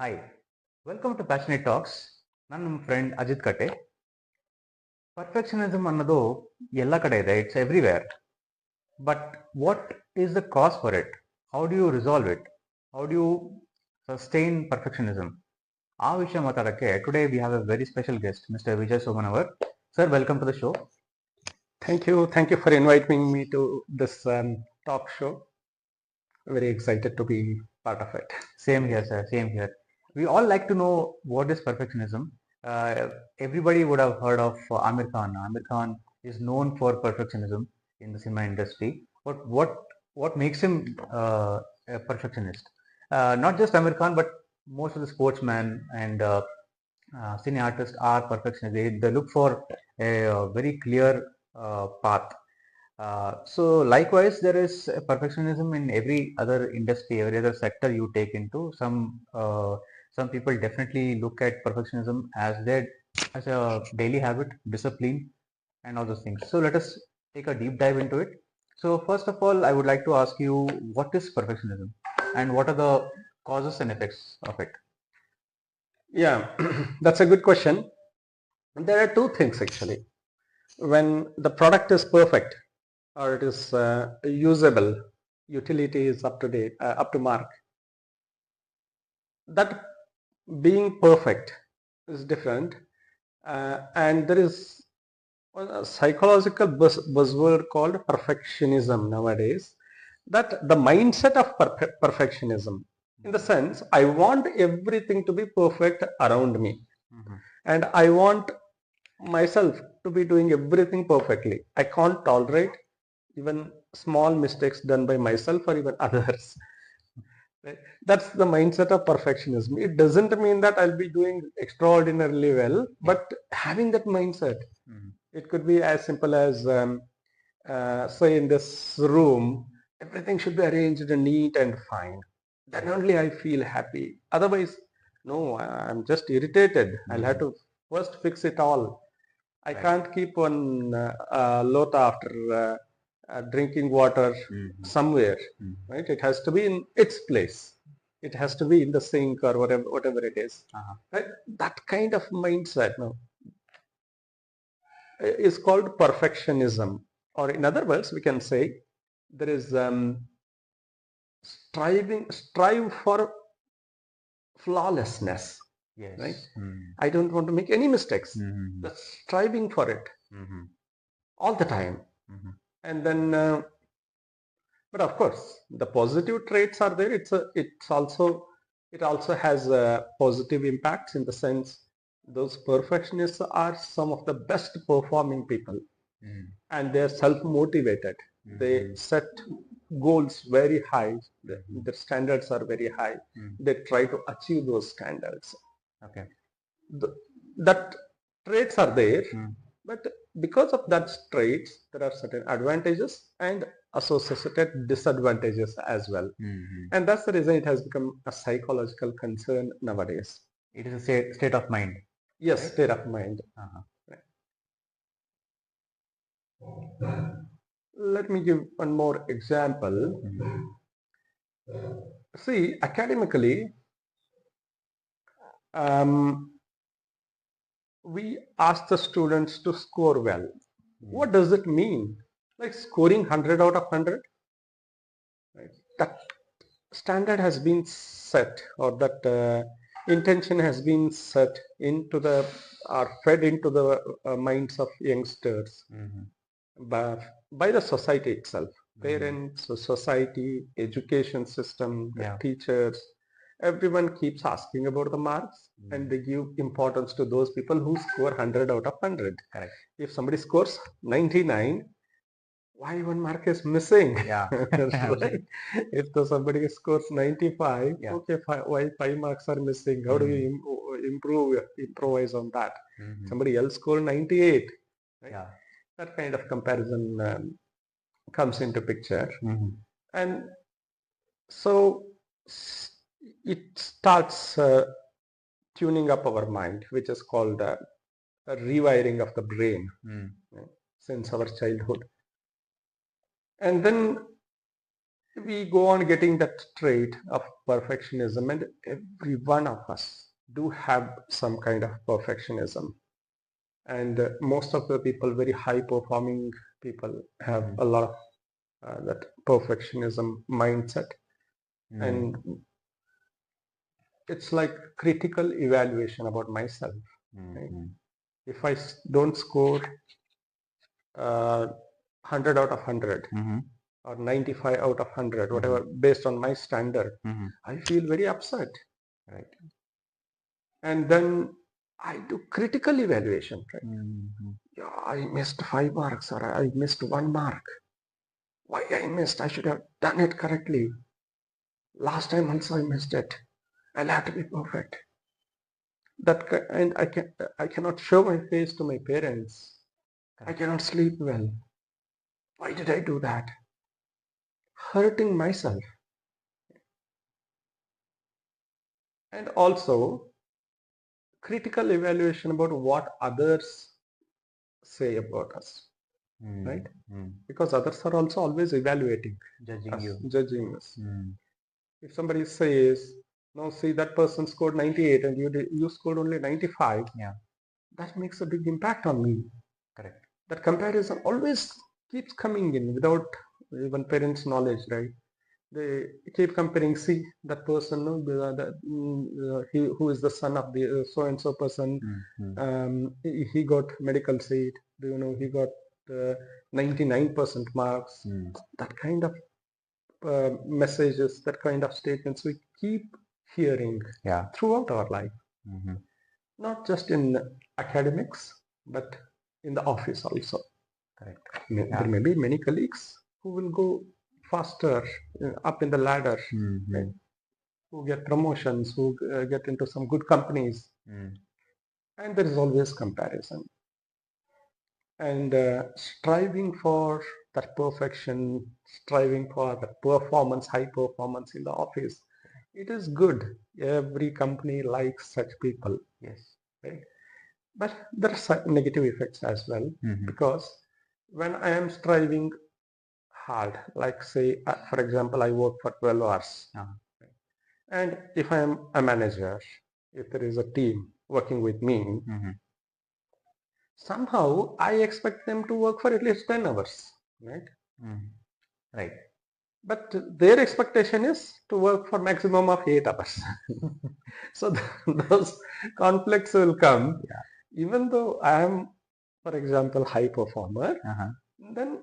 Hi, welcome to Passionate Talks. ನಾನು ನಿಮ್ಮ friend Ajit ಕಟ್ಟೆ. ಪರ್ಫೆಕ್ಷನಿಸಮ್ ಅನ್ನೋದು ಎಲ್ಲ ಕಡೆ ಇದೆ, it's everywhere. But what is the cause for it? How do you resolve it? How do you sustain perfectionism? ಆ ವಿಷಯ ಮಾತಾಡೋಕ್ಕೆ today we have a very special guest, mister Vijay Somanavar. Sir, welcome to the show. Thank you. Thank you for inviting me to this talk show. Very excited to be part of it. Same here, sir. Same here. We all like to know what is perfectionism. Everybody would have heard of Amir Khan. Amir Khan is known for perfectionism in the cinema industry. But what makes him a perfectionist? Not just Amir Khan, but most of the sportsmen and cine artists are perfectionists. They look for a very clear path. So likewise, there is perfectionism in every other industry, every other sector you take into. Some people definitely look at perfectionism as a daily habit, discipline, and all those things. So let us take a deep dive into it. So first of all, I would like to ask you, what is perfectionism, and what are the causes and effects of it? Yeah, that's a good question. There are two things actually. When the product is perfect or it is usable, utility is up to date, up to mark. That being perfect is different, and there is a psychological buzzword called perfectionism nowadays. That the mindset of perfectionism, in the sense I want everything to be perfect around me, and I want myself to be doing everything perfectly. I can't tolerate even small mistakes done by myself or even others. Right? That's the mindset of perfectionism. It doesn't mean that I'll be doing extraordinarily well, but having that mindset, it could be as simple as say in this room, everything should be arranged neat and fine. Then only I feel happy. Otherwise, no, I'm just irritated. I'll have to first fix it all. I can't keep one lota after drinking water somewhere, right? It has to be in its place. It has to be in the sink or whatever it is. Right? That kind of mindset now is called perfectionism. Or in other words, we can say there is strive for flawlessness. Yes. Right? I don't want to make any mistakes. That's striving for it all the time. And then but of course the positive traits are there. It also has positive impacts, in the sense those perfectionists are some of the best performing people, and they are self-motivated. They set goals very high. Their standards are very high. They try to achieve those standards. Okay. That traits are there, but because of that traits, there are certain advantages and associated disadvantages as well. And that's the reason it has become a psychological concern nowadays. It is a state of mind. Yes, right? State of mind. Right. Let me give one more example. See, academically, we ask the students to score well. What does it mean? Like scoring 100 out of 100? Right? That standard has been set, or that intention has been set into the, or fed into the minds of youngsters by the society itself. Parents, society, education system, teachers, everyone keeps asking about the marks, and they give importance to those people who score 100 out of 100. Correct. If somebody scores 99, why one mark is missing? Yeah. Right? If somebody scores 95, okay, why 5 marks are missing? How do you improvise on that? Somebody else scored 98. Right? Yeah. That kind of comparison comes into picture. And so it starts tuning up our mind, which is called a rewiring of the brain since our childhood. And then we go on getting that trait of perfectionism, and every one of us do have some kind of perfectionism. And most of the people, very high performing people, have a lot of that perfectionism mindset. And it's like critical evaluation about myself. Right? If I don't score 100 out of 100 or 95 out of 100, whatever, based on my standard, I feel very upset. Right. And then I do critical evaluation. Right? Yeah, I missed 5 marks, or I missed 1 mark. Why I missed? I should have done it correctly. Last time also I missed it. I'll have to be perfect. And I cannot show my face to my parents. I cannot sleep well. Why did I do that? Hurting myself. And also critical evaluation about what others say about us. Right? Because others are also always evaluating, judging us. If somebody says, no, see, that person scored 98 and you scored only 95, that makes a big impact on me. Correct. That comparison always keeps coming in without even parents' knowledge, right? They keep comparing. See, that person, no, who is the son of the so and so person. He got medical seat. Do you know he got 99% marks? That kind of messages, that kind of statements we keep hearing throughout our life. Not just in academics, but in the office also. Correct. There may be many colleagues who will go faster up in the ladder, right? Who get promotions, who get into some good companies. And there is always comparison. And striving for that perfection, striving for that performance, high performance in the office, it is good. Every company likes such people. Yes. Right? But there are negative effects as well, because when I am striving hard, like say, for example, I work for 12 hours. And if I am a manager, if there is a team working with me, somehow I expect them to work for at least 10 hours, right? Right. But their expectation is to work for maximum of 8 hours. So those conflicts will come. Even though I am, for example, high performer, then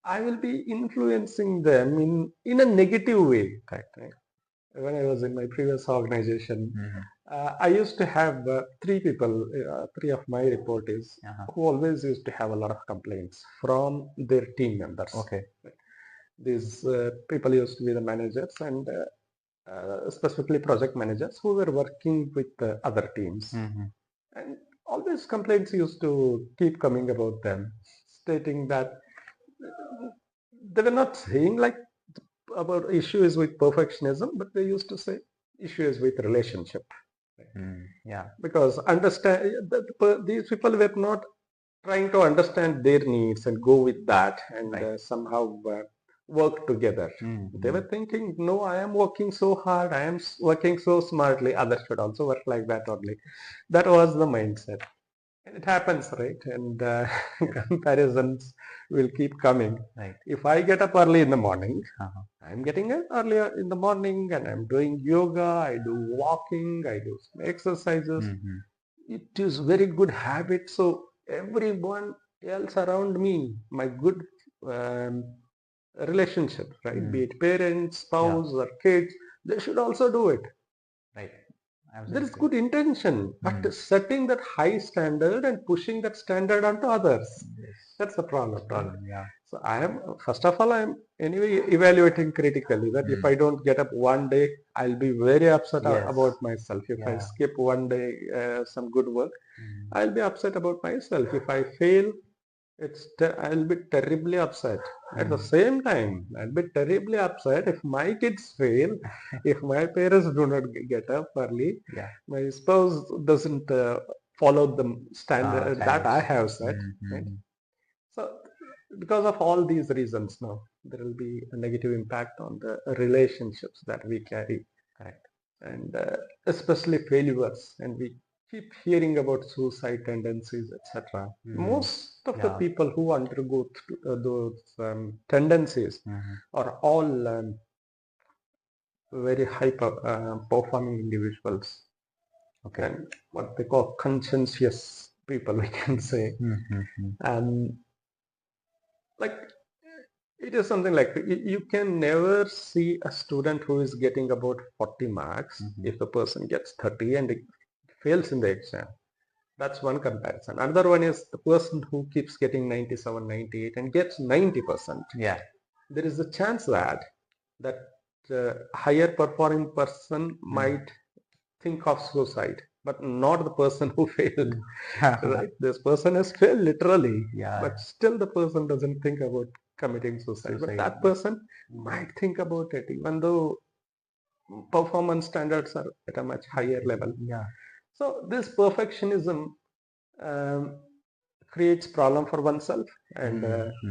I will be influencing them in a negative way. Right? When I was in my previous organization, I used to have three people, three of my reportees, who always used to have a lot of complaints from their team members. Okay. These people used to be the managers and specifically project managers who were working with other teams. And always complaints used to keep coming about them, stating that they were not saying like about issues with perfectionism, but they used to say issues with relationship. Because these people were not trying to understand their needs and go with that and somehow work together. They were thinking, no, I am working so hard, I am working so smartly, others should also work like that only. That was the mindset. And it happens, right? And comparisons will keep coming. Right. If I get up early in the morning, I'm getting up earlier in the morning and I'm doing yoga, I do walking, I do some exercises. It is very good habit. So everyone else around me, my good relationship, right? Be it parents, spouse, or kids, they should also do it. Right. There is good intention, but setting that high standard and pushing that standard onto others, that's the problem. So I am, first of all, I am anyway evaluating critically that if I don't get up one day, I'll be very upset about myself. If I skip one day some good work, I'll be upset about myself. If I fail, I'll be terribly upset. At the same time, I'll be terribly upset if my kids fail, if my parents do not get up early, my spouse doesn't follow the standard that I have set. Right? So, because of all these reasons now, there will be a negative impact on the relationships that we carry. Correct. And especially failures, and we keep hearing about suicide tendencies, etc. Most of the Yeah. people who undergo those tendencies are all very high performing individuals. Okay. And what they call conscientious people, we can say. And like, it is something like you can never see a student who is getting about 40 marks if the person gets 30 and fails in the exam. That's one comparison. Another one is the person who keeps getting 97, 98 and gets 90%. Yeah. There is a chance that higher performing person might think of suicide, but not the person who failed. Right? This person has failed literally, but still the person doesn't think about committing suicide. But that person might think about it, even though performance standards are at a much higher level. Yeah. So this perfectionism creates problem for oneself and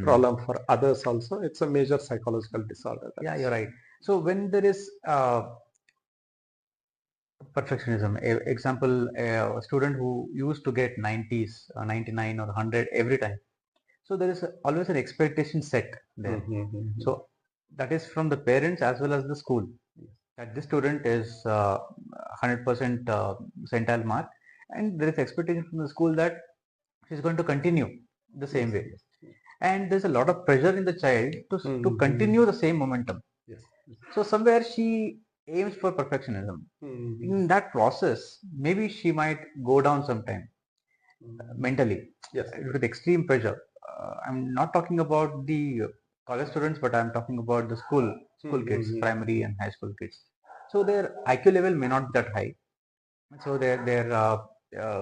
problem for others also. It's a major psychological disorder. Yeah, you're right. So when there is perfectionism, example, a student who used to get 90s, 99 or 100 every time. So there is always an expectation set there. So that is from the parents as well as the school. That this student is 100% centile mark, and there is expectation from the school that she's going to continue the same way. And there's a lot of pressure in the child to continue the same momentum. So somewhere she aims for perfectionism. In that process, maybe she might go down sometime mentally with extreme pressure. I'm not talking about the college students, but I'm talking about the school kids, primary and high school kids. So their IQ level may not be that high. So uh,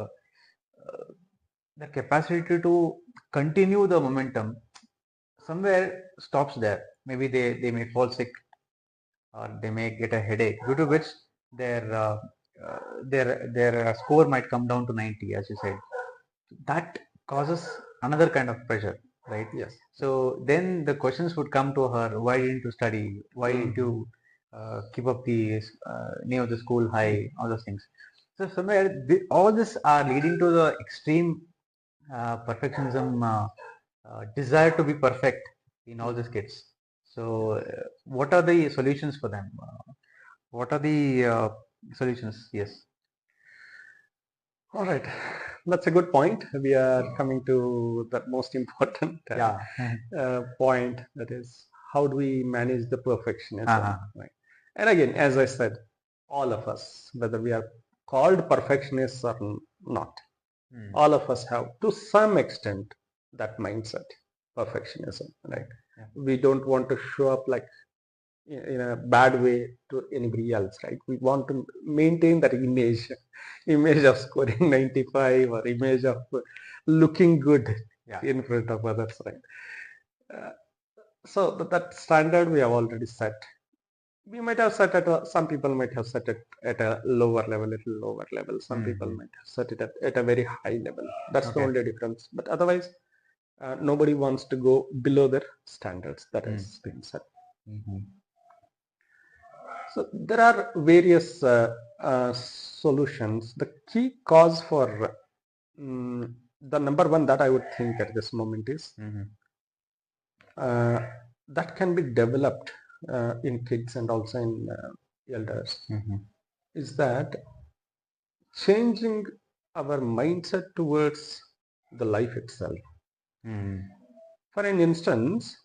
their capacity to continue the momentum somewhere stops there. Maybe they may fall sick, or they may get a headache, due to which their score might come down to 90, as you said. That causes another kind of pressure, right? So then the questions would come to her: why didn't you study? Why didn't you keep up the name of the school high? All those things. So somewhere all this are leading to the extreme perfectionism, desire to be perfect in all these kids. So what are the solutions for them? What are the solutions? Yes. All right, that's a good point. We are coming to the most important point, that is, how do we manage the perfectionism? Right? And again, as I said, all of us, whether we are called perfectionists or not, all of us have to some extent that mindset, perfectionism, right? We don't want to show up like in a bad way to anybody else, right? We want to maintain that image of scoring 95 or image of looking good in front of others, right? So that standard we have already set. We might have set at some people might have set it at a lower level, little lower level. Some people might have set it at a very high level. That's the only difference. But otherwise, nobody wants to go below their standards that has been set. So there are various solutions. The key cause for the number one that I would think at this moment is that can be developed in kids and also in elders, is that changing our mindset towards the life itself. For an instance,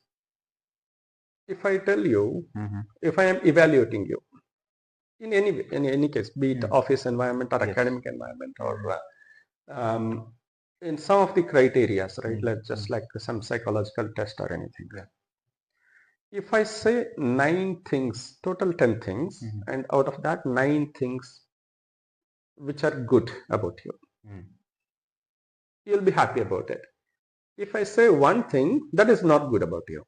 if I tell you, if I am evaluating you in any case, be it office environment or academic environment, or in some of the criteria, right? Let's just like some psychological test or anything. If I say 9 things, total 10 things, and out of that 9 things which are good about you, you'll be happy about it. If I say one thing that is not good about you,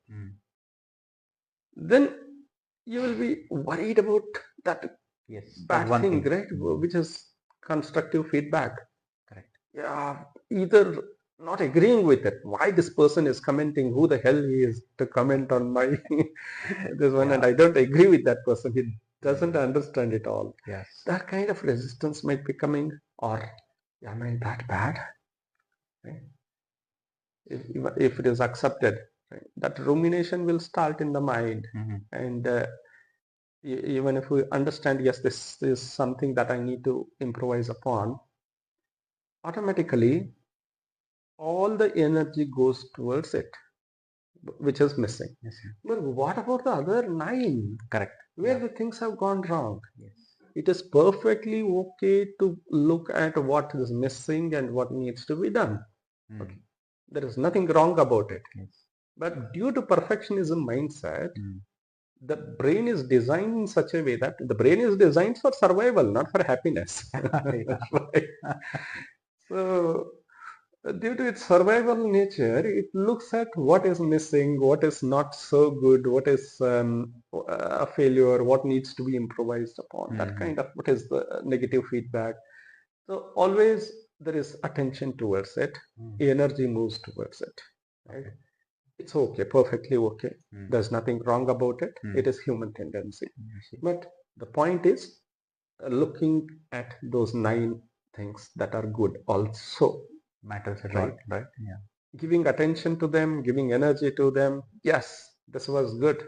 then you will be worried about that bad thing, right? Which is constructive feedback. Correct. Yeah, either not agreeing with it. Why this person is commenting? Who the hell he is to comment on my this one? Yeah. And I don't agree with that person. He doesn't understand it all. Yes. That kind of resistance might be coming. Or am I that bad? Right? If it is accepted, right, that rumination will start in the mind. And even if we understand, yes, this is something that I need to improvise upon, automatically all the energy goes towards it, which is missing. But what about the other 9? Correct. Where the things have gone wrong? Yes. It is perfectly okay to look at what is missing and what needs to be done. Okay. There is nothing wrong about it. Yes. But due to perfectionism mindset, the brain is designed in such a way that the brain is designed for survival, not for happiness. Right? So, due to its survival nature, it looks at what is missing, what is not so good, what is a failure, what needs to be improvised upon, that kind of, what is the negative feedback. So always there is attention towards it, energy moves towards it. Right? It's okay, perfectly okay. There's nothing wrong about it. It is human tendency. But the point is looking at those 9 things that are good also matters a right? lot, right? Yeah. Giving attention to them, giving energy to them. Yes, this was good.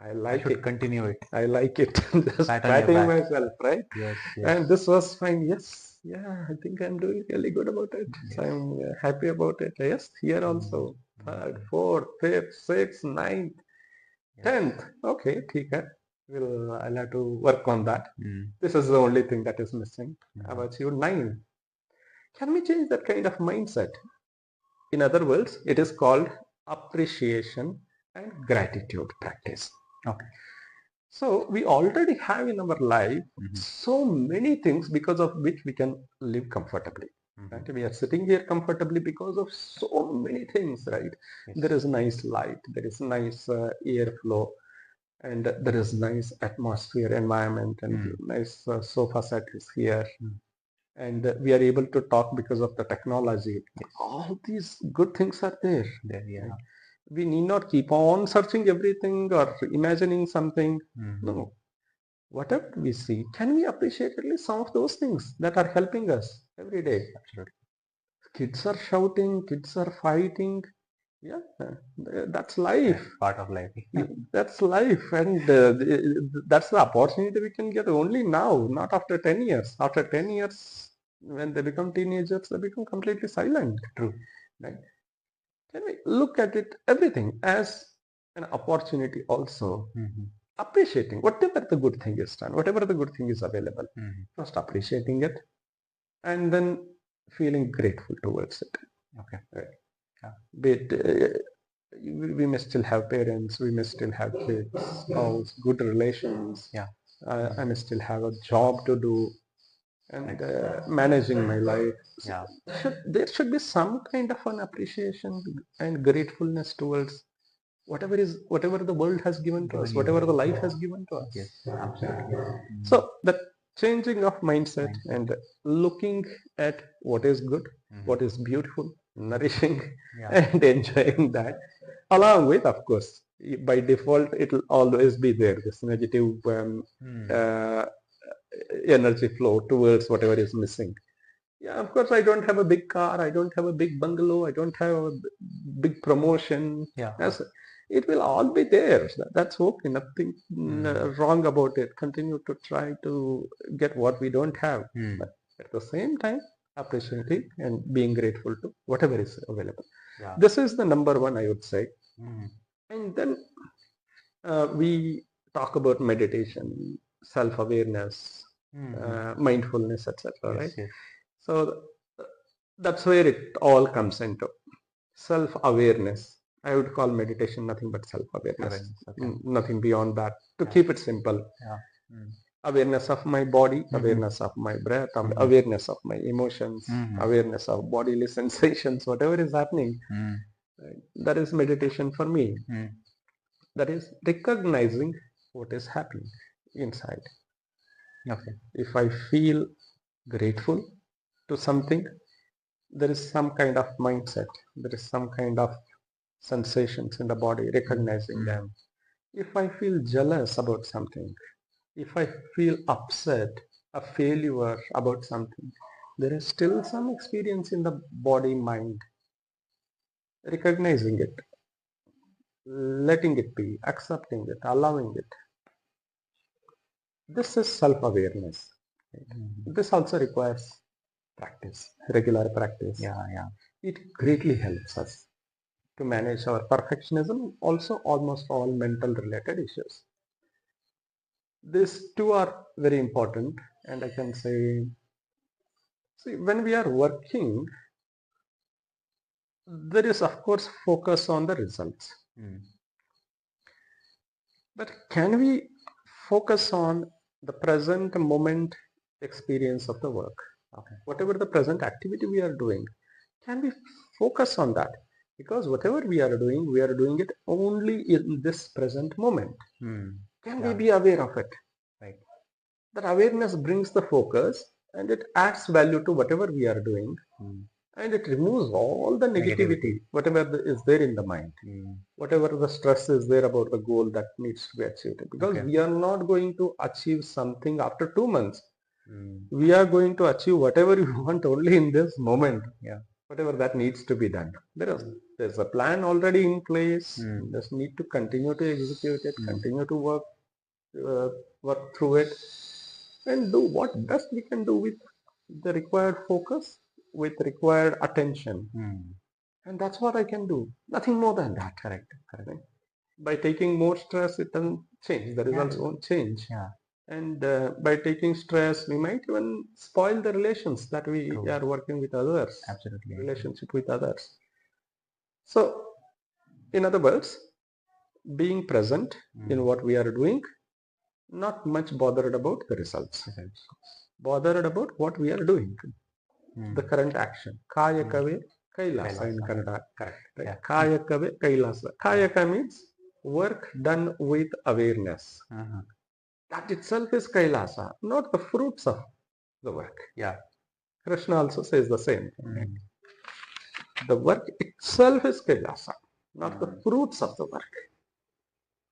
I like it. Continue it. I like it. Just Pat on your patting back. myself, right? Yes. And this was fine. Yes, yeah, I think I'm doing really good about it. So I'm happy about it. Yes, here also. Third, fourth, fifth, sixth, ninth, 10th. Okay, okay. I'll have to work on that. This is the only thing that is missing. I've achieved 9. Can we change that kind of mindset? In other words, it is called appreciation and gratitude practice. Okay. So we already have in our life so many things because of which we can live comfortably. Right? We are sitting here comfortably because of so many things, right? Yes. There is nice light, there is nice airflow, and there is nice atmosphere, environment, and nice sofa set is here. And we are able to talk because of the technology. Yes. All these good things are there. Yeah. Right? We need not keep on searching everything or imagining something. No. Whatever we see, can we appreciate at least some of those things that are helping us every day? Absolutely. Kids are shouting, kids are fighting. Yeah, that's life. That's part of life. That's life, and that's the opportunity we can get only now, not after 10 years. After 10 years, when they become teenagers, they become completely silent. True. Right? Can we look at it, everything, as an opportunity also? Appreciating whatever the good thing is done, whatever the good thing is available. First appreciating it, and then feeling grateful towards it. Okay. Right. But we may still have parents, we may still have kids, spouse, good relations. Yeah. I may still have a job to do, and managing my life. Yeah. There should be some kind of an appreciation and gratefulness towards whatever the world has given to us, whatever the life has given to us. Yes, absolutely. So the changing of mindset and looking at what is good, what is beautiful, nourishing, and enjoying that, along with, of course, by default, it will always be there, this negative energy flow towards whatever is missing. Yeah, of course, I don't have a big car, I don't have a big bungalow, I don't have a big promotion. Yeah. It will all be there. That's okay. Nothing wrong about it. Continue to try to get what we don't have. But at the same time, appreciating and being grateful to whatever is available. Yeah. This is the number 1, I would say. And then we talk about meditation, self-awareness, mindfulness, etc. Right? Yes. So that's where it all comes into self-awareness. I would call meditation nothing but self-awareness. Okay. Nothing beyond that. To keep it simple. Yeah. Awareness of my body, awareness of my breath, awareness of my emotions, awareness of bodily sensations, whatever is happening. Right? That is meditation for me. That is recognizing what is happening inside. Okay. If I feel grateful to something, there is some kind of mindset, there is some kind of sensations in the body, recognizing them. If I feel jealous about something, if I feel upset, a failure about something, there is still some experience in the body mind. Recognizing it, letting it be, accepting it, allowing it. This is self-awareness. This also requires practice, regular practice. Yeah. It greatly helps us to manage our perfectionism, also almost all mental related issues. These two are very important, and I can say, see, when we are working, there is of course focus on the results. But can we focus on the present moment experience of the work? Okay. Whatever the present activity we are doing, can we focus on that? Because whatever we are doing it only in this present moment. Can we be aware of it? Right. That awareness brings the focus and it adds value to whatever we are doing. And it removes all the negativity, whatever is there in the mind, whatever the stress is there about the goal that needs to be achieved. Because we are not going to achieve something after 2 months. We are going to achieve whatever we want only in this moment. Whatever that needs to be done. There's a plan already in place. Just need to continue to execute it, continue to work through it, and do what best we can do with the required focus, with required attention. And that's what I can do. Nothing more than that. Correct. By taking more stress, it doesn't change. The results won't change. And by taking stress, we might even spoil the relations that we are working with others. Absolutely. Relationship with others. So, in other words, being present in what we are doing, not much bothered about the results. Bothered about what we are doing. The current action. Kayakave Kailasa in Kannada. Correct. Right? Kayakave Kailasa. Kayaka means work done with awareness. That itself is Kailasa, not the fruits of the work. Krishna also says the same thing. The work itself is Kailasa, not the fruits of the work.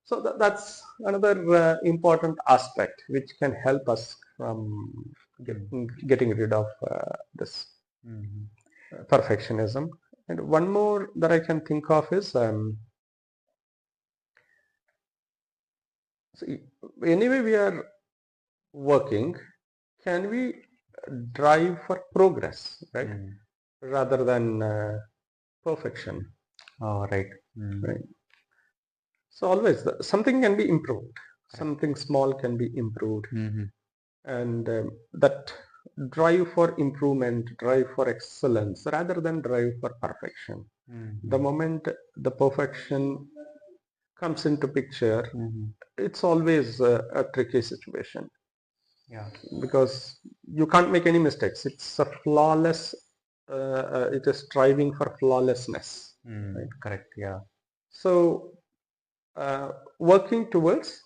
So that's another important aspect which can help us from getting rid of this perfectionism. And one more that I can think of is, see, anyway we are working, can we drive for progress, right? Rather than perfection. Right. Right. So always something can be improved. Something small can be improved. And that drive for improvement, drive for excellence, rather than drive for perfection. The moment the perfection comes into picture, it's always a tricky situation. Because you can't make any mistakes. It's a flawless, it is striving for flawlessness. Right? Correct. So working towards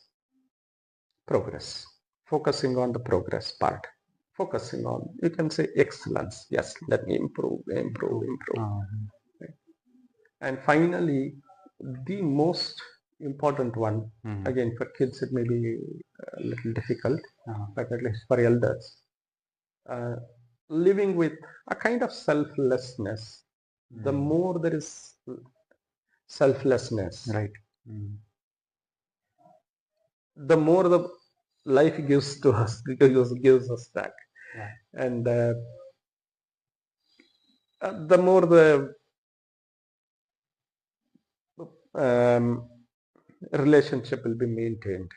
progress, focusing on the progress part, focusing on, you can say, excellence. Yes, let me improve. Right? And finally, the most important one, again for kids it may be a little difficult, but at least for elders, living with a kind of selflessness. The more there is selflessness, Right. the more the life gives to us, gives us back. And the more the relationship will be maintained.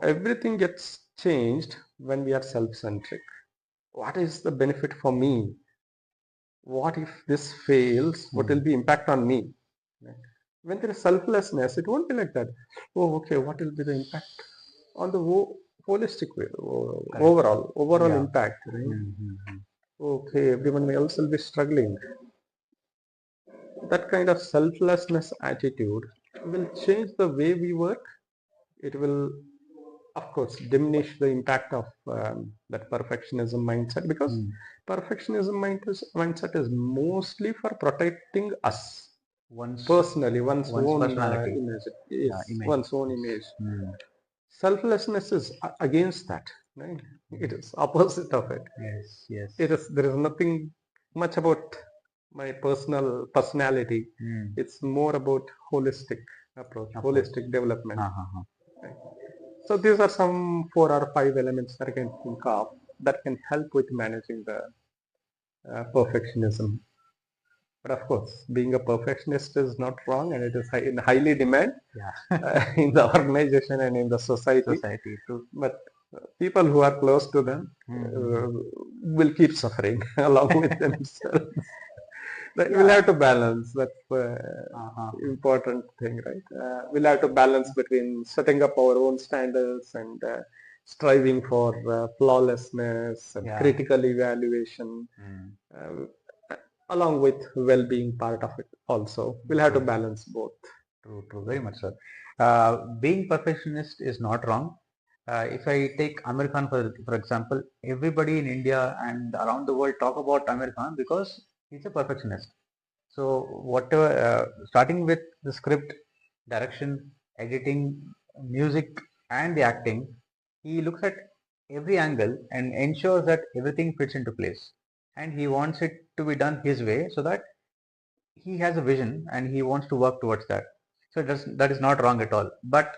Everything gets changed when we are self-centric. What is the benefit for me? What if this fails? What will be impact on me? When there is selflessness, it won't be like that. Oh, okay, what will be the impact on the holistic way, overall impact, right? Okay, everyone else will be struggling. That kind of selflessness attitude will change the way we work. It will of course, diminish the impact of that perfectionism mindset, because Mm. mindset is mostly for protecting us One's personally, one's one's own personality. image. Yeah, Yes, image. one's own Yes. image. Mm. Selflessness is against that, right? It is opposite of it. Yes. Yes. There is nothing much about my personality. Mm. It's more about holistic approach, Approach. holistic development. Ha ha ha. Right? So these are some 4 or 5 elements that I can think of that can help with managing the perfectionism. But of course, being a perfectionist is not wrong, and it is in highly demand Yeah. in the organization and in the society. Society too. But people who are close to them Mm-hmm. will keep suffering along with themselves. That we'll Yeah. have to balance. That's the Uh-huh. important thing, right? We'll have to balance between setting up our own standards and striving for flawlessness and Yeah. critical evaluation, Mm. uh, along with well-being part of it. Also, we'll have to True. balance both. True. True. Very much so. Being perfectionist is not wrong. If I take Amir Khan for example, everybody in India and around the world talk about Amir Khan because he's a perfectionist. So whatever, starting with the script, direction, editing, music, and the acting, he looks at every angle and ensures that everything fits into place. And he wants it to be done his way so that he has a vision and he wants to work towards that. So that is not wrong at all. But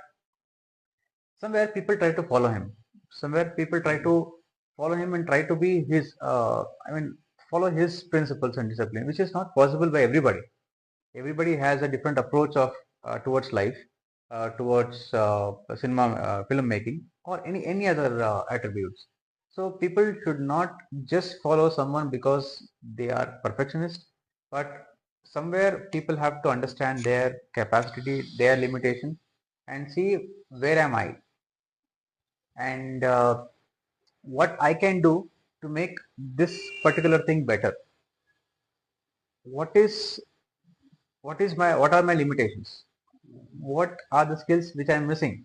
somewhere people try to follow him. Somewhere people try to follow him and try to be his, follow his principles and discipline, which is not possible by everybody. Everybody has a different approach of towards life, towards cinema, filmmaking, or any other attributes. So people should not just follow someone because they are perfectionist, but somewhere people have to understand their capacity, their limitation, and see where am I, and what I can do to make this particular thing better. What is what are my limitations? What are the skills which I am missing?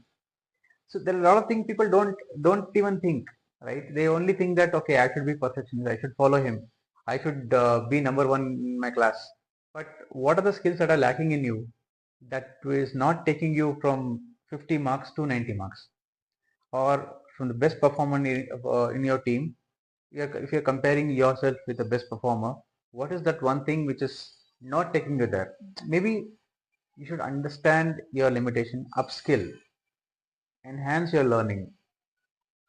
So there are a lot of things people don't even think, right? They only think that okay, I should be perfectionist, I should follow him, I should be number one in my class. But what are the skills that are lacking in you that is not taking you from 50 marks to 90 marks, or from the best performer in your team? If you're comparing yourself with the best performer, what is that one thing which is not taking you there? Maybe you should understand your limitation, upskill, enhance your learning,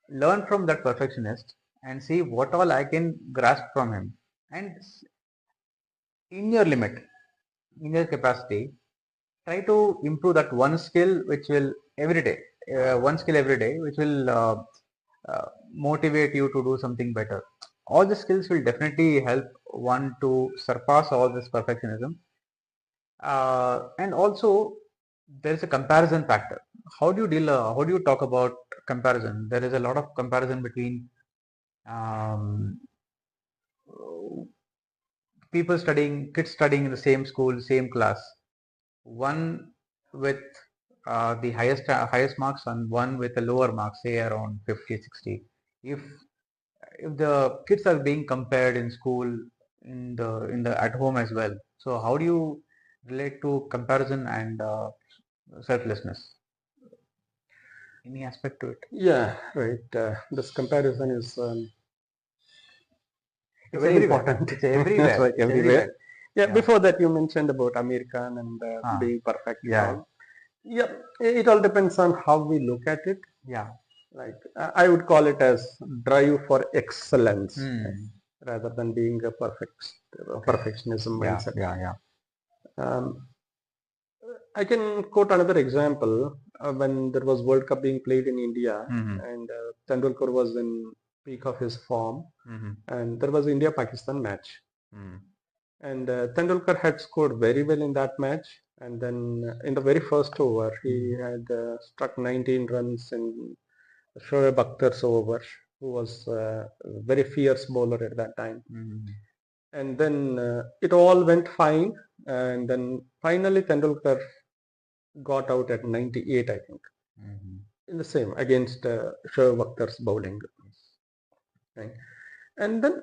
learn from that perfectionist, and see what all I can grasp from him. And in your limit, in your capacity, try to improve that one skill which will every day, one skill every day, which will motivate you to do something better. All the skills will definitely help one to surpass all this perfectionism. And also, there is a comparison factor. How do you talk about comparison? There is a lot of comparison between um, kids studying in the same school, same class. One with the highest marks and one with the lower marks, say around 50, 60. If the kids are being compared in school, in the at home as well, so how do you relate to comparison and selflessness? Any aspect to it? Yeah, right. This comparison is It's very everywhere. important. It's everywhere. Like It's everywhere. everywhere. Yeah, Yeah. before that you mentioned about American and Ah, being perfect and yeah. all. Yeah, it all depends on how we look at it. Yeah. Like I would call it as drive for excellence, right, Hmm. rather than being a Okay. perfectionism Yeah. mindset. Yeah. Yeah. Um, I can quote another example when there was World Cup being played in India, Mm-hmm. and Tendulkar was in peak of his form, Mm-hmm. and there was India-Pakistan match, Mm-hmm. and Tendulkar had scored very well in that match, and then in the very first over he had struck 19 runs in Shoaib Akhtar's over, who was a very fierce bowler at that time. Mm-hmm. And then it all went fine, and then finally Tendulkar got out at 98, I think. Mm-hmm. in the same against Shoaib Akhtar's bowling. Right? And then,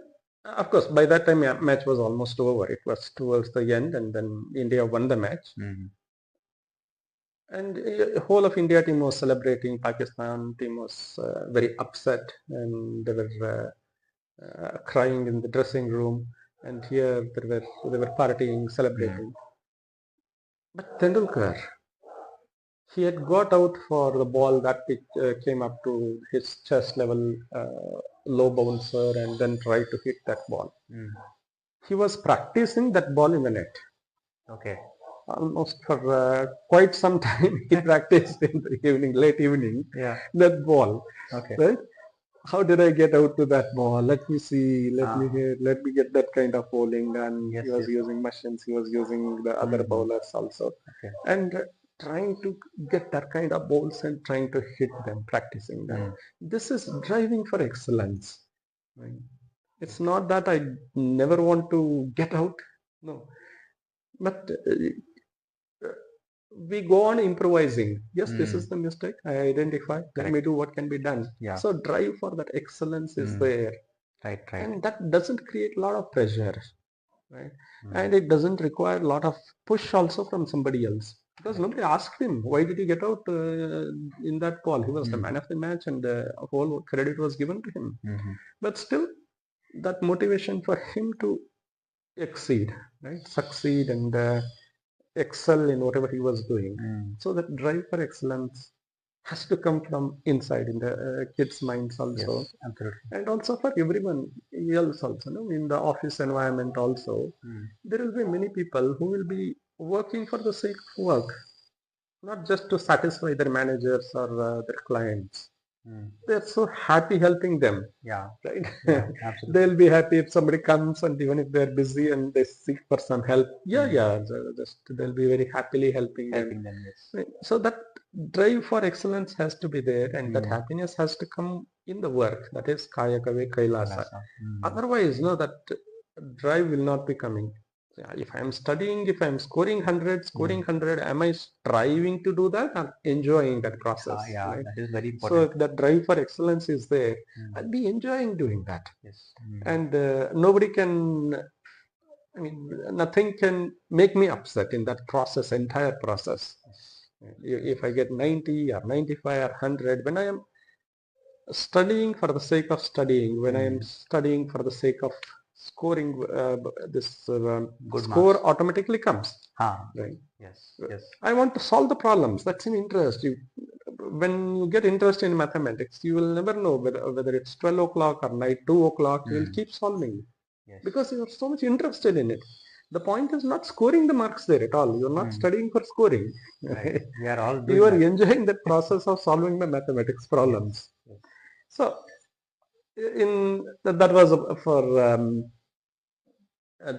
of course, by that time, match was almost over. It was towards the end, and then India won the match. And whole of India team was celebrating. Pakistan team was very upset, and they were crying in the dressing room. And here they were partying, celebrating. But Tendulkar, he had got out for the ball that came up to his chest level, low bouncer, and then tried to hit that ball. He was practicing that ball in the net. Okay. Almost for quite some time, he practiced in the evening, late evening, that ball. Okay. Right? How did I get out to that ball? Let me see. Let me get that kind of bowling. And he was using machines. He was using the other bowlers also, and trying to get that kind of balls and trying to hit them, practicing them. This is driving for excellence. Right? It's not that I never want to get out. No, but we go on improvising. Yes, this is the mistake. I identify. Let me do what can be done. So drive for that excellence is there. Right. And that doesn't create a lot of pressure. Right? And it doesn't require a lot of push also from somebody else. Because nobody asked him, why did you get out in that ball? He was the man of the match, and whole credit was given to him. But still, that motivation for him to exceed, right, succeed, and excel in whatever he was doing. So that drive for excellence has to come from inside in the kids' minds also. Absolutely. And also for everyone else also. No? In the office environment also, there will be many people who will be working for the sake of work, not just to satisfy their managers or their clients. They're so happy helping them. Right? They'll be happy if somebody comes, and even if they're busy and they seek for some help, just they'll be very happily helping them. Right? So that drive for excellence has to be there, and that happiness has to come in the work. That is Kaya Kave Kailasa. Otherwise, no, that drive will not be coming. If I'm studying, if I'm scoring 100, am I striving to do that? I'm enjoying that process. Right? That is very important. So that drive for excellence is there. I'll be enjoying doing that. And nobody can, nothing can make me upset in that process, entire process. If I get 90 or 95 or 100, when I am studying for the sake of studying, when I am studying for the sake of scoring, this Good score marks automatically comes. Right. Yes. I want to solve the problems. That's an interest. When you get interest in mathematics, you will never know whether it's 12 o'clock or night 2 o'clock. You will keep solving because you are so much interested in it. The point is not scoring the marks there at all. You're not studying for scoring. Right. We are all doing you are enjoying the process of solving the mathematics problems. So, that was for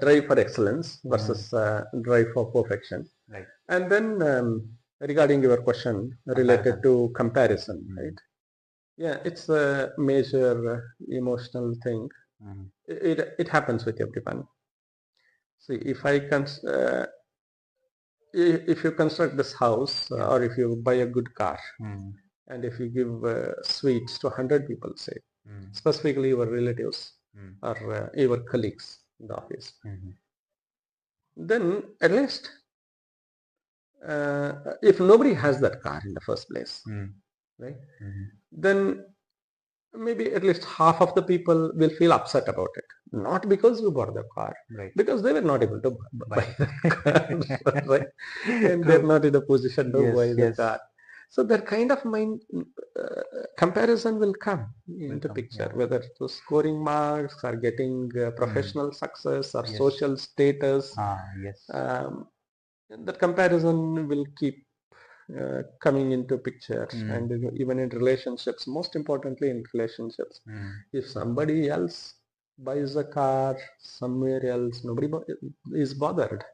drive for excellence versus drive for perfection. Right. And then regarding your question related to comparison, right? Yeah, it's a major emotional thing. It happens with everyone. See, if you construct this house or if you buy a good car, and if you give sweets to 100 people, say, specifically your relatives or your colleagues in the office, then at least if nobody has that car in the first place, right, then maybe at least half of the people will feel upset about it. Not because you bought the car, because they were not able to buy the car, right? And they're not in a position to buy the car. So that kind of mind comparison will come into picture, whether to scoring marks or getting professional success or social status. That comparison will keep coming into picture, and even in relationships, most importantly in relationships, if somebody else buys a car somewhere else, nobody is bothered.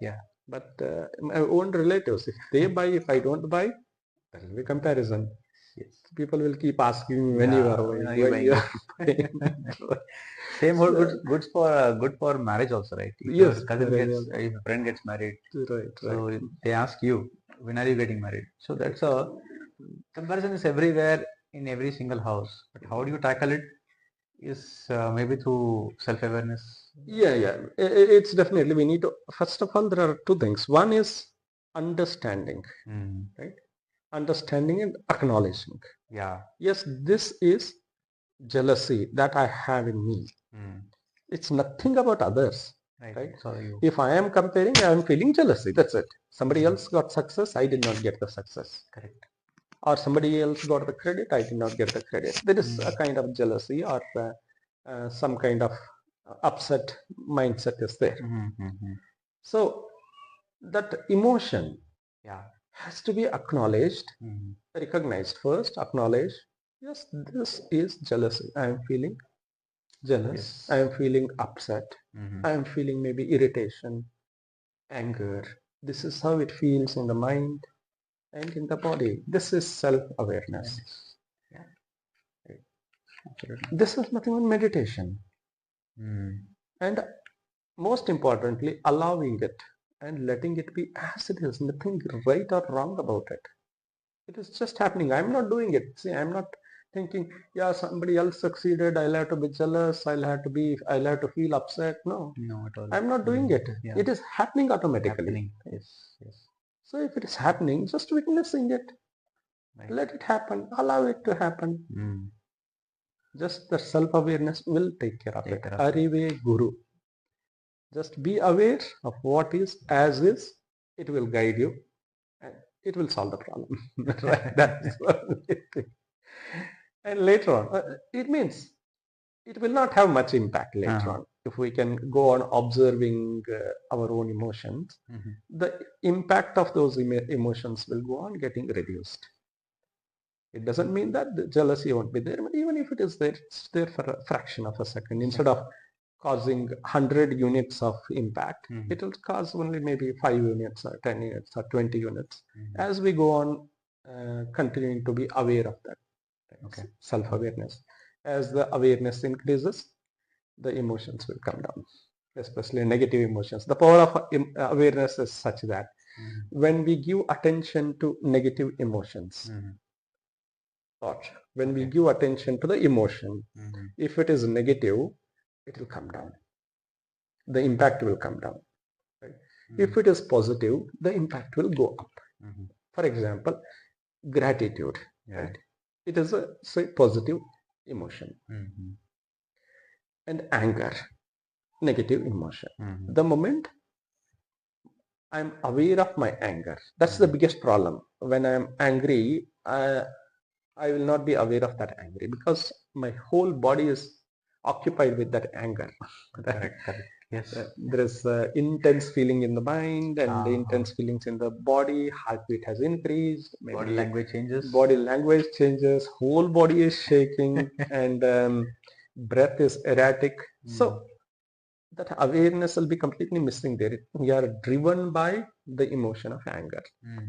But my own relatives, if they buy, if I don't buy, there will be comparison. People will keep asking me when you are buying. Same holds good for marriage also, right? If your cousin if a friend gets married, so they ask you, when are you getting married? So that's a Comparison is everywhere in every single house. But how do you tackle it is maybe through self-awareness. Yeah. It's definitely, we need to, first of all, there are two things. One is understanding, right? Understanding and acknowledging. Yeah. Yes, this is jealousy that I have in me. It's nothing about others, right? So you. If I am comparing, I am feeling jealousy. That's it. Somebody else got success, I did not get the success. Correct. Or somebody else got the credit, I did not get the credit. There is a kind of jealousy or some kind of upset mindset is there. So that emotion has to be acknowledged, recognized first, acknowledged. Yes, this is jealousy. I am feeling jealous. I am feeling upset. I am feeling maybe irritation, anger. This is how it feels in the mind and in the body. This is self-awareness. This is nothing but meditation. And most importantly, allowing it and letting it be as it is. Nothing right or wrong about it. It is just happening. I'm not doing it. See, I'm not thinking, yeah, somebody else succeeded, I'll have to be jealous, I'll have to feel upset. No, at all. I'm not doing it. Yeah. It is happening automatically. Yes. So if it is happening, just witnessing it. Let it happen. Allow it to happen. Just the self-awareness will take care of it. Arive Guru. Just be aware of what is as is. It will guide you and it will solve the problem. Right? That's the only thing. And later on, it means it will not have much impact later on. If we can go on observing our own emotions, the impact of those emotions will go on getting reduced. It doesn't mean that the jealousy won't be there, but even if it is there, it's there for a fraction of a second. Instead of causing 100 units of impact, it will cause only maybe 5 units or 10 units or 20 units as we go on continuing to be aware of that. Self-awareness. As the awareness increases, the emotions will come down, especially negative emotions. The power of awareness is such that when we give attention to negative emotions, thought, when we give attention to the emotion, if it is negative, it will come down. The impact will come down. Right? If it is positive, the impact will go up. For example, gratitude. Right? It is a positive emotion. And anger, negative emotion. The moment I'm aware of my anger, that's the biggest problem. When I'm angry, I will not be aware of that anger because my whole body is occupied with that anger. Correct. Yes. There is intense feeling in the mind and intense feelings in the body. Heartbeat has increased. Body language changes. Whole body is shaking and breath is erratic. So that awareness will be completely missing there. We are driven by the emotion of anger.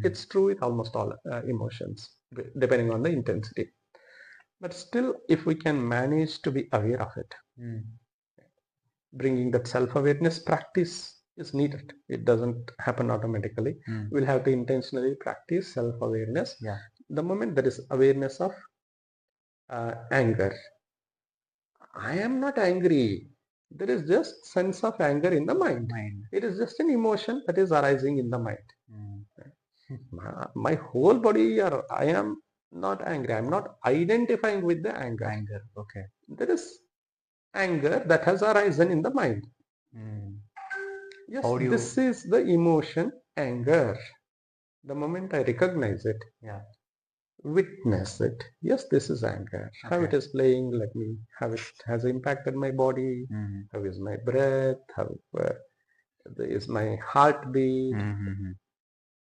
It's true with almost all emotions, depending on the intensity. But still, if we can manage to be aware of it, bringing that self-awareness practice is needed. It doesn't happen automatically. We'll have to intentionally practice self-awareness. The moment there is awareness of anger, I am not angry. There is just sense of anger in the mind. It is just an emotion that is arising in the mind. My whole body, I am not angry. I am not identifying with the anger. There is anger that has arisen in the mind. Yes, this is the emotion, anger. The moment I recognize it, witness it. Yes, this is anger. How it is playing, how it has impacted my body, how is my breath, how is my heartbeat.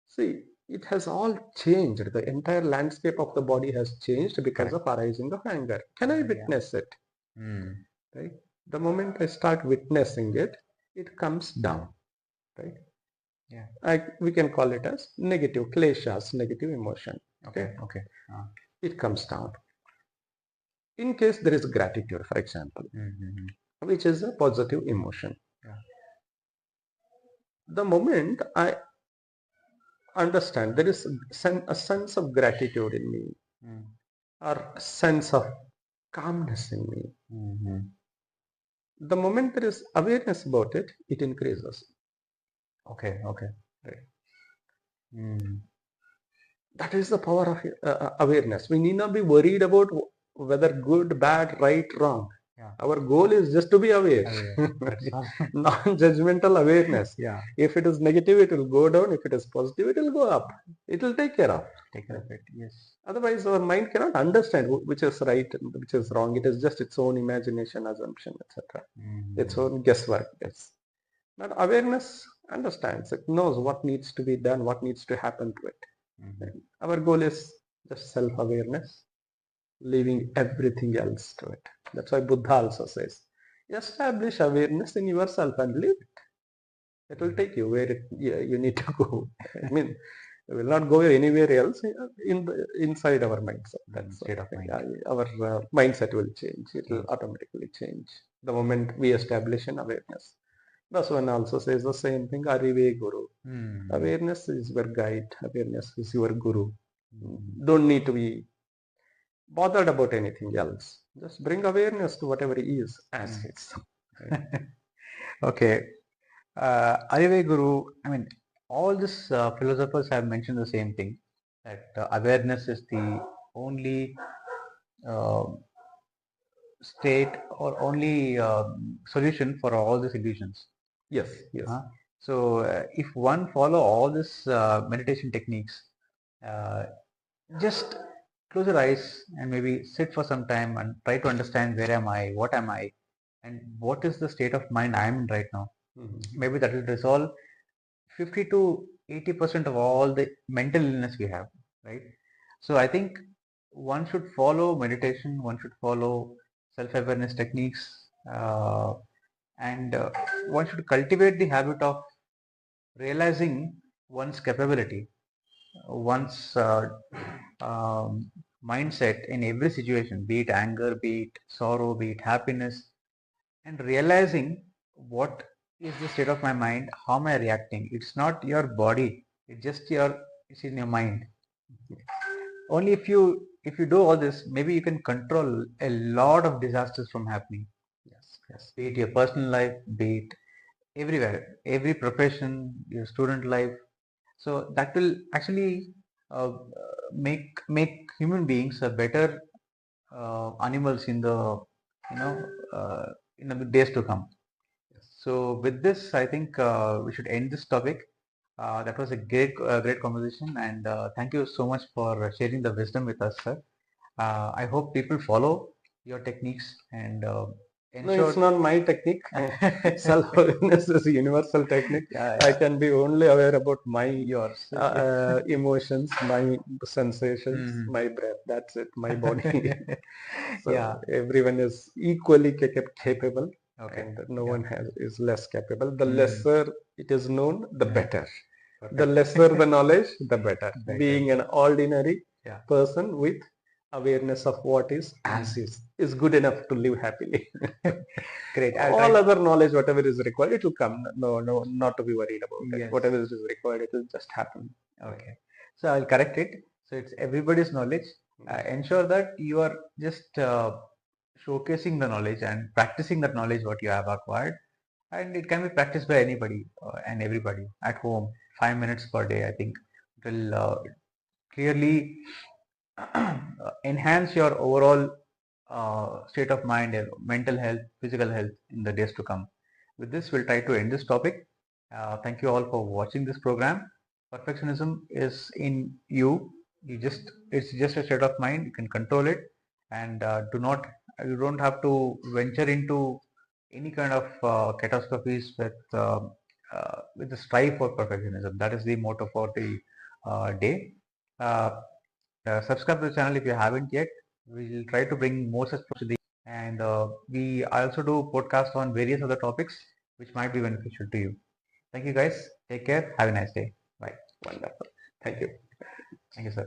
See, it has all changed. The entire landscape of the body has changed because of arising of anger. Can I witness it? Right? The moment I start witnessing it, it comes down. Right? We can call it as negative kleshas, negative emotion. It comes down. In case there is gratitude, for example, which is a positive emotion. The moment I understand, there is a sense of gratitude in me, Mm. or a sense of calmness in me. Mm-hmm. The moment there is awareness about it, it increases. Okay, okay. Right? Mm. That is the power of awareness. We need not be worried about whether good, bad, right, wrong. Yeah. Our goal is just to be aware. Aware. That's all. Non-judgmental awareness. Yeah. If it is negative, it will go down. If it is positive, it will go up. It will take care of. Take care of it. Yes. Otherwise, our mind cannot understand which is right and which is wrong. It is just its own imagination, assumption, etc. Its Mm-hmm. own guesswork. Yes. But awareness understands. It knows what needs to be done, what needs to happen to it. Mm-hmm. Our goal is just self-awareness, leaving everything else to it. That's why Buddha also says, establish awareness in yourself and live it. It will take you where you need to go. I mean, we will not go anywhere else inside our mindset. That's State of mind. our mindset will change. It will Change. automatically change the moment we establish an awareness. Baswan also says the same thing. Arive Guru. Mm. Awareness is your guide. Awareness is your guru. Mm. Don't need to be bothered about anything else. Just bring awareness to whatever is as Mm. is. Okay. Arive Guru, I mean, all these philosophers have mentioned the same thing, that awareness is the only uh, state or only solution for all these illusions. Yes, yes. So if one follow all these meditation techniques, uh, just close your eyes and maybe sit for some time and try to understand where am I, what am I, and what is the state of mind I am in right now. Mm-hmm. Maybe that will resolve 50 to 80% of all the mental illness we have, right? So I think one should follow meditation, one should follow self-awareness techniques, and one should cultivate the habit of realizing one's capability, one's mindset in every situation, be it anger, be it sorrow, be it happiness, and realizing what is the state of my mind, how am I reacting. It's not your body, it's in your mind. Only if you do all this, maybe you can control a lot of disasters from happening. Yes, yes. Be it your personal life, be it everywhere, every profession, your student life. So that will actually make human beings a better animals in the you know uh, in the days to come. So with this, I think we should end this topic. That was a great conversation, and thank you so much for sharing the wisdom with us, sir. I hope people follow your techniques and No, it's ensure. not my technique. Self-awareness is a universal technique. Yeah, I yeah, can be only aware about my yours. Okay. emotions, my sensations, Mhm. my breath. That's it, my body. Yeah. So everyone is equally capable, Okay. and no Yeah. one is less capable. The Mhm. lesser it is known, the Yeah. better. The Perfect. lesser the knowledge, the better. Better. Being an ordinary Yeah. person with awareness of what is as Mm. is good enough to live happily. Great. I'll All try. other knowledge, whatever is required, it will come. No, no, not to be worried about it. Yes. Whatever is required, it will just happen. Okay. So I'll correct it. So it's everybody's knowledge. Ensure that you are just showcasing the knowledge and practicing that knowledge what you have acquired, and it can be practiced by anybody and everybody at home. 5 minutes per day, I think, will clearly enhance your overall state of mind, mental health, physical health in the days to come. With this, we'll try to end this topic. Thank you all for watching this program. Perfectionism is in you. It's just a state of mind. You can control it, and you don't have to venture into any kind of catastrophes with the strive for perfectionism. That is the motto for the day. Uh, Subscribe to the channel if you haven't yet. We'll try to bring more such to the and we also do podcasts on various other topics which might be beneficial to you. Thank you guys. Take care. Have a nice day. Bye. Wonderful. Thank you. Thank you, sir.